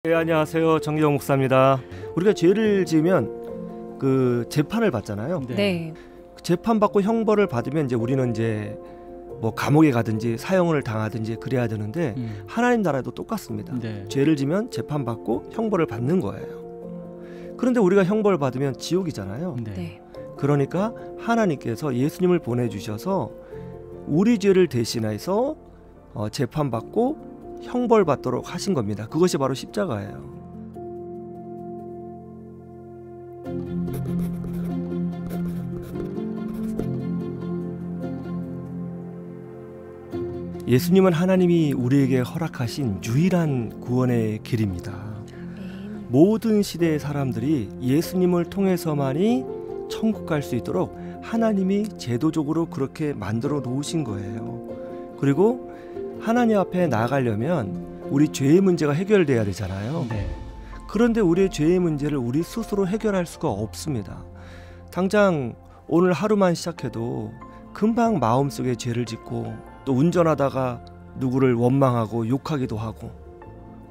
네, 안녕하세요. 정기영 목사입니다. 우리가 죄를 지으면 그 재판을 받잖아요. 네. 재판 받고 형벌을 받으면 이제 우리는 이제 뭐 감옥에 가든지 사형을 당하든지 그래야 되는데 하나님 나라도 똑같습니다. 네. 죄를 지면 재판 받고 형벌을 받는 거예요. 그런데 우리가 형벌 받으면 지옥이잖아요. 네. 그러니까 하나님께서 예수님을 보내주셔서 우리 죄를 대신해서 재판받고 형벌받도록 하신 겁니다. 그것이 바로 십자가예요. 예수님은 하나님이 우리에게 허락하신 유일한 구원의 길입니다. 모든 시대의 사람들이 예수님을 통해서만이 천국 갈 수 있도록 하나님이 제도적으로 그렇게 만들어 놓으신 거예요. 그리고 하나님 앞에 나아가려면 우리 죄의 문제가 해결돼야 되잖아요. 네. 그런데 우리의 죄의 문제를 우리 스스로 해결할 수가 없습니다. 당장 오늘 하루만 시작해도 금방 마음속에 죄를 짓고 또 운전하다가 누구를 원망하고 욕하기도 하고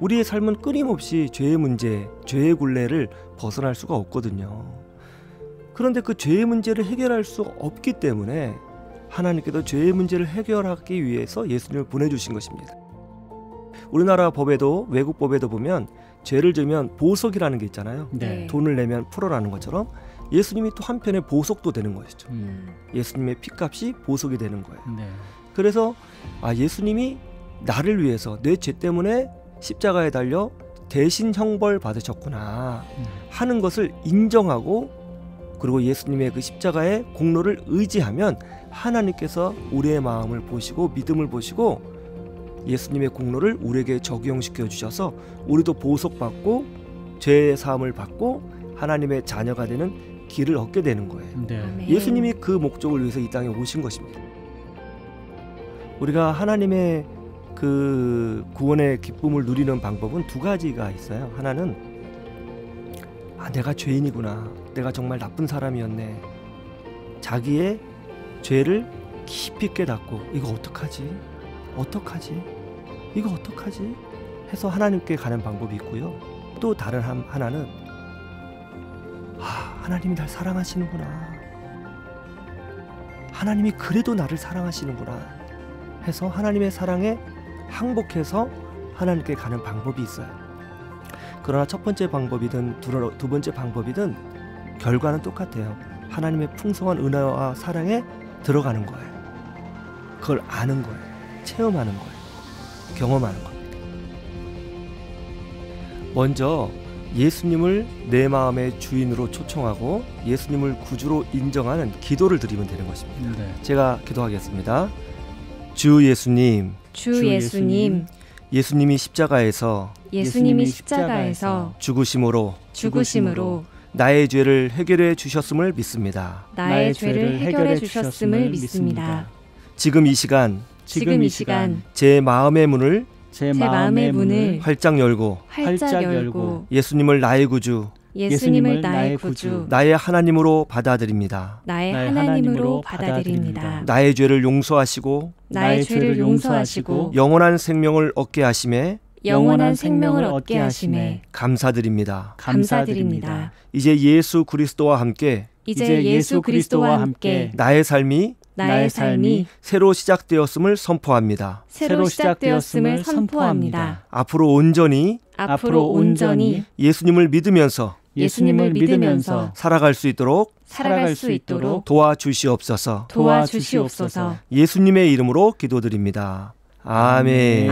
우리의 삶은 끊임없이 죄의 문제, 죄의 굴레를 벗어날 수가 없거든요. 그런데 그 죄의 문제를 해결할 수 없기 때문에 하나님께서 죄의 문제를 해결하기 위해서 예수님을 보내주신 것입니다. 우리나라 법에도 외국 법에도 보면 죄를 지으면 보석이라는 게 있잖아요. 네. 돈을 내면 풀어라는 것처럼 예수님이 또 한편에 보석도 되는 것이죠. 예수님의 피값이 보석이 되는 거예요. 네. 그래서 예수님이 나를 위해서 내 죄 때문에 십자가에 달려 대신 형벌 받으셨구나 하는 것을 인정하고 그리고 예수님의 그 십자가의 공로를 의지하면 하나님께서 우리의 마음을 보시고 믿음을 보시고 예수님의 공로를 우리에게 적용시켜 주셔서 우리도 보석받고 죄의 사함을 받고 하나님의 자녀가 되는 길을 얻게 되는 거예요. 네. 예수님이 그 목적을 위해서 이 땅에 오신 것입니다. 우리가 하나님의 그 구원의 기쁨을 누리는 방법은 두 가지가 있어요. 하나는 내가 죄인이구나. 내가 정말 나쁜 사람이었네. 자기의 죄를 깊이 깨닫고 이거 어떡하지? 이거 어떡하지? 해서 하나님께 가는 방법이 있고요. 또 다른 하나는 하나님이 날 사랑하시는구나. 하나님이 그래도 나를 사랑하시는구나 해서 하나님의 사랑에 항복해서 하나님께 가는 방법이 있어요. 그러나 첫 번째 방법이든 두 번째 방법이든 결과는 똑같아요. 하나님의 풍성한 은혜와 사랑에 들어가는 거예요. 그걸 아는 거예요. 체험하는 거예요. 경험하는 겁니다. 먼저 예수님을 내 마음의 주인으로 초청하고 예수님을 구주로 인정하는 기도를 드리면 되는 것입니다. 네. 제가 기도하겠습니다. 주 예수님, 예수님이 십자가에서 죽으심으로 나의 죄를 해결해 주셨음을 믿습니다. 지금 이 시간 제 마음의 문을 활짝 열고 예수님을 나의 구주, 나의 하나님으로 받아들입니다. 나의 죄를 용서하시고 영원한 생명을 얻게 하심에 감사드립니다. 이제 예수 그리스도와 함께 나의 삶이 새로 시작되었음을 선포합니다. 앞으로 온전히 예수님을 믿으면서 살아갈 수 있도록 도와주시옵소서. 예수님의 이름으로 기도드립니다. 아멘.